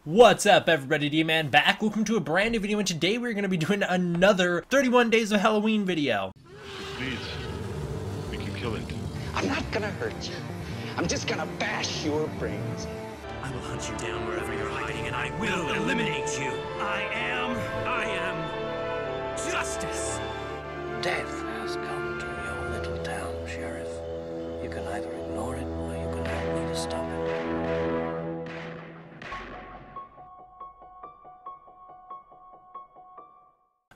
What's up, everybody? D-Man back. Welcome to a brand new video, and today we're going to be doing another 31 Days of Halloween video. Please, we can kill it. I'm not gonna hurt you. I'm just gonna bash your brains. I will hunt you down wherever you're hiding, and I will eliminate you. I am justice. Death has come to your little town, Sheriff. You can either ignore it or you can help me to stop it.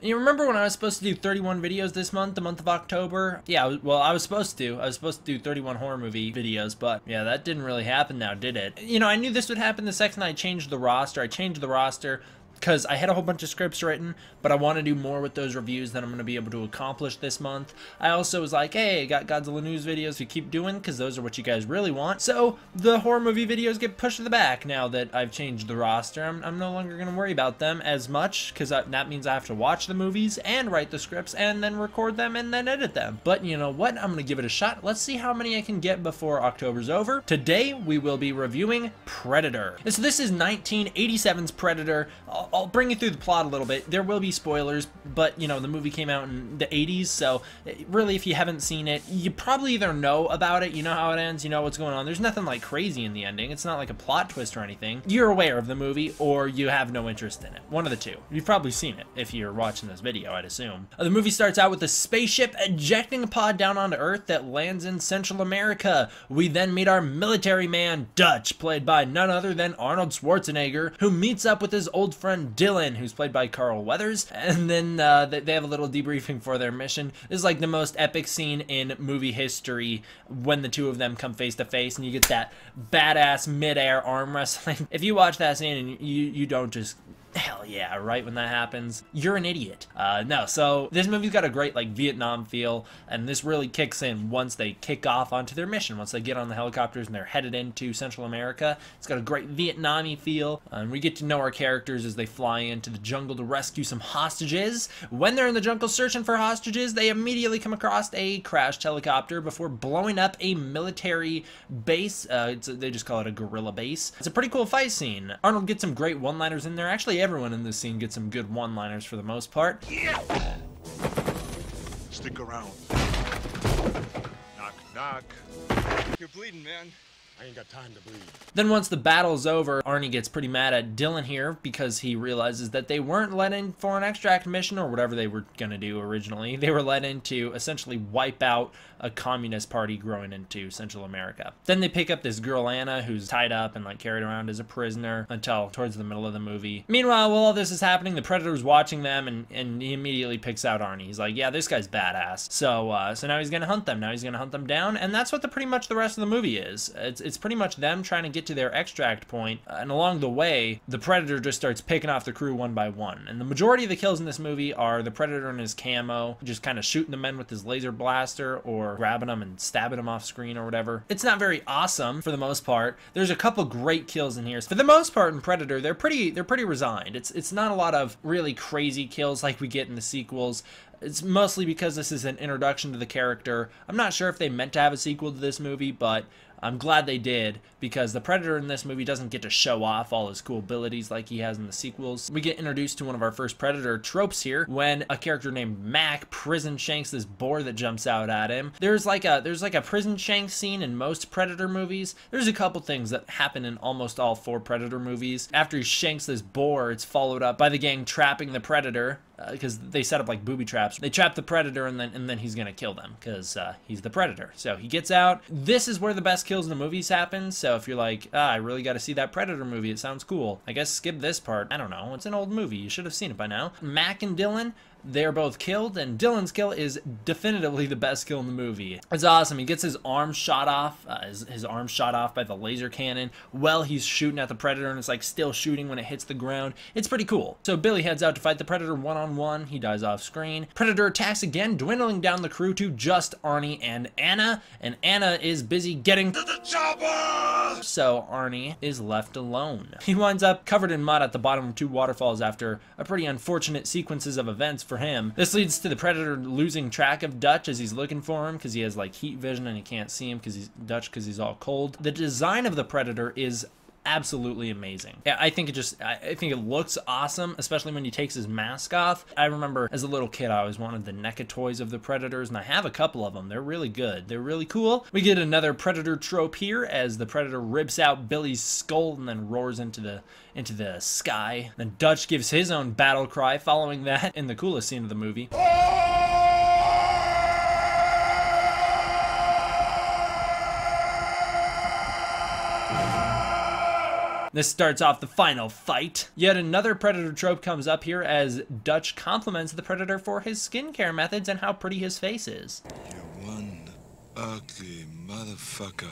You remember when I was supposed to do 31 videos this month, the month of October? Yeah, well, I was supposed to. I was supposed to do 31 horror movie videos, but yeah, that didn't really happen now, did it? You know, I knew this would happen the second I changed the roster. I changed the roster because I had a whole bunch of scripts written, but I want to do more with those reviews than I'm going to be able to accomplish this month. I also was like, hey, I got Godzilla news videos to keep doing because those are what you guys really want. So the horror movie videos get pushed to the back now that I've changed the roster. I'm no longer going to worry about them as much because that means I have to watch the movies and write the scripts and then record them and then edit them. But you know what? I'm going to give it a shot. Let's see how many I can get before October's over. Today, we will be reviewing Predator. So this is 1987's Predator. I'll bring you through the plot a little bit. There will be spoilers, but you know, the movie came out in the 80s, so really if you haven't seen it, you probably either know about it, you know how it ends, you know what's going on. There's nothing like crazy in the ending. It's not like a plot twist or anything. You're aware of the movie or you have no interest in it. One of the two. You've probably seen it if you're watching this video, I'd assume. The movie starts out with a spaceship ejecting a pod down onto Earth that lands in Central America. We then meet our military man, Dutch, played by none other than Arnold Schwarzenegger, who meets up with his old friend Dylan, who's played by Carl Weathers, and then they have a little debriefing for their mission. This is like the most epic scene in movie history when the two of them come face to face, and you get that badass mid-air arm wrestling. If you watch that scene and you don't just hell yeah, right when that happens, you're an idiot. No, so this movie's got a great like Vietnam feel, and this really kicks in once they kick off onto their mission. Once they get on the helicopters and they're headed into Central America, it's got a great Vietnam-y feel, and we get to know our characters as they fly into the jungle to rescue some hostages. When they're in the jungle searching for hostages, they immediately come across a crashed helicopter before blowing up a military base. They just call it a guerrilla base. It's a pretty cool fight scene. Arnold gets some great one-liners in there. Actually, everyone in this scene gets some good one-liners for the most part. Yeah. Stick around. Knock, knock. You're bleeding, man. I ain't got time to bleed. Then once the battle's over, Arnie gets pretty mad at Dylan here because he realizes that they weren't let in for an extract mission or whatever they were gonna do originally. They were let in to essentially wipe out a communist party growing into Central America. Then they pick up this girl Anna who's tied up and like carried around as a prisoner until towards the middle of the movie. Meanwhile, while all this is happening, the Predator's watching them and he immediately picks out Arnie. He's like, yeah, this guy's badass. So now he's gonna hunt them. Now he's gonna hunt them down, and that's what pretty much the rest of the movie is. It's pretty much them trying to get to their extract point, and along the way, the Predator just starts picking off the crew one by one. And the majority of the kills in this movie are the Predator in his camo, just kind of shooting the men with his laser blaster or grabbing them and stabbing them off screen or whatever. It's not very awesome for the most part. There's a couple great kills in here. For the most part in Predator, they're pretty resigned. It's not a lot of really crazy kills like we get in the sequels. It's mostly because this is an introduction to the character. I'm not sure if they meant to have a sequel to this movie, but I'm glad they did, because the Predator in this movie doesn't get to show off all his cool abilities like he has in the sequels. We get introduced to one of our first Predator tropes here when a character named Mac prison shanks this boar that jumps out at him. There's like a prison shank scene in most Predator movies. There's a couple things that happen in almost all 4 Predator movies. After he shanks this boar, it's followed up by the gang trapping the Predator, because they set up like booby traps. They trap the Predator and then he's gonna kill them because he's the Predator. So he gets out. This is where the best kills in the movies happen. So if you're like, I really got to see that Predator movie, it sounds cool, I guess skip this part. I don't know, it's an old movie, you should have seen it by now. Mac and Dylan, they're both killed, and Dylan's kill is definitively the best kill in the movie. It's awesome. He gets his arm shot off, his arm shot off by the laser cannon while he's shooting at the Predator, and it's like still shooting when it hits the ground. It's pretty cool. So Billy heads out to fight the Predator one-on-one. He dies off screen. Predator attacks again, dwindling down the crew to just Arnie and Anna is busy getting to the chopper! So Arnie is left alone. He winds up covered in mud at the bottom of 2 waterfalls after a pretty unfortunate sequences of events for him. This leads to the Predator losing track of Dutch as he's looking for him because he has like heat vision and he can't see him because he's Dutch because he's all cold. The design of the Predator is absolutely amazing. Yeah, I think it looks awesome, especially when he takes his mask off. I remember as a little kid, I always wanted the NECA toys of the Predators, and I have a couple of them. They're really good. They're really cool. We get another Predator trope here as the Predator rips out Billy's skull and then roars into the sky. Then Dutch gives his own battle cry following that in the coolest scene of the movie. This starts off the final fight. Yet another Predator trope comes up here as Dutch compliments the Predator for his skincare methods and how pretty his face is. You're one ugly motherfucker.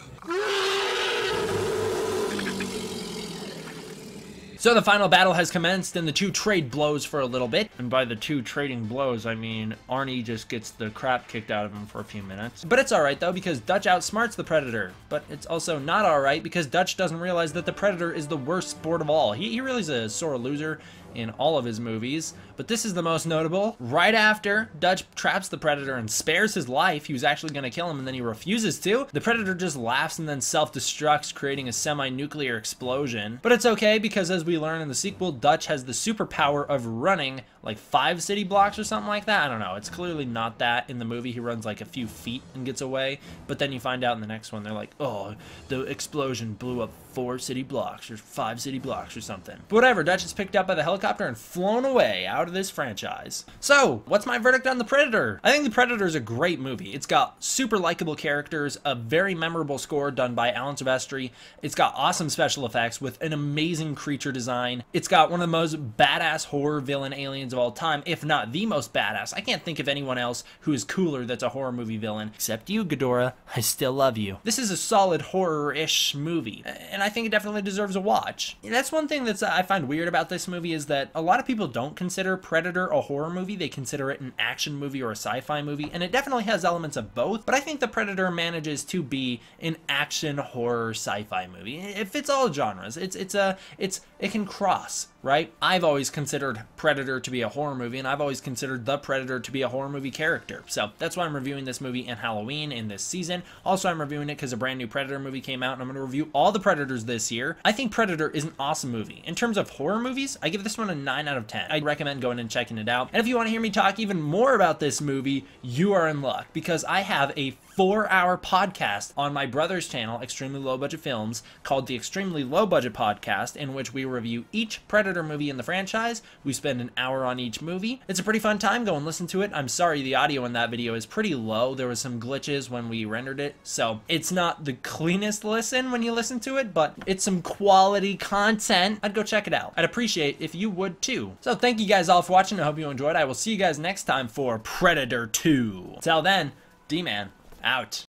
So the final battle has commenced and the two trade blows for a little bit. And by the two trading blows, I mean Arnie just gets the crap kicked out of him for a few minutes. But it's alright though, because Dutch outsmarts the Predator. But it's also not alright because Dutch doesn't realize that the Predator is the worst sport of all. He really is a sore loser in all of his movies, but this is the most notable. Right after Dutch traps the Predator and spares his life, he was actually going to kill him and then he refuses to. The Predator just laughs and then self-destructs, creating a semi-nuclear explosion. But it's okay because as we learn in the sequel, Dutch has the superpower of running like 5 city blocks or something like that. I don't know. It's clearly not that in the movie. He runs like a few feet and gets away, but then you find out in the next one, they're like, oh, the explosion blew up 4 city blocks or 5 city blocks or something. But whatever, Dutch is picked up by the helicopter and flown away out of this franchise. So, what's my verdict on The Predator? I think The Predator is a great movie. It's got super likable characters, a very memorable score done by Alan Silvestri. It's got awesome special effects with an amazing creature design. It's got one of the most badass horror villain aliens of all time, if not the most badass. I can't think of anyone else who is cooler that's a horror movie villain, except you, Ghidorah. I still love you. This is a solid horror-ish movie, and I think it definitely deserves a watch. That's one thing that I find weird about this movie is that a lot of people don't consider Predator a horror movie. They consider it an action movie or a sci-fi movie, and it definitely has elements of both, but I think The Predator manages to be an action horror sci-fi movie. It fits all genres. It can cross, right? I've always considered Predator to be a horror movie, and I've always considered the Predator to be a horror movie character. So that's why I'm reviewing this movie in Halloween in this season. Also, I'm reviewing it because a brand new Predator movie came out, and I'm going to review all the Predators this year. I think Predator is an awesome movie. In terms of horror movies, I give this one a 9 out of 10. I'd recommend going and checking it out. And if you want to hear me talk even more about this movie, you are in luck, because I have a 4-hour podcast on my brother's channel, Extremely Low Budget Films, called the Extremely Low Budget Podcast, in which we review each Predator movie in the franchise. We spend an hour on each movie. It's a pretty fun time. Go and listen to it. I'm sorry the audio in that video is pretty low. There was some glitches when we rendered it, so it's not the cleanest listen when you listen to it, but it's some quality content. I'd go check it out. I'd appreciate if you would too. So thank you guys all for watching. I hope you enjoyed. I will see you guys next time for Predator 2. Till then, D-Man out.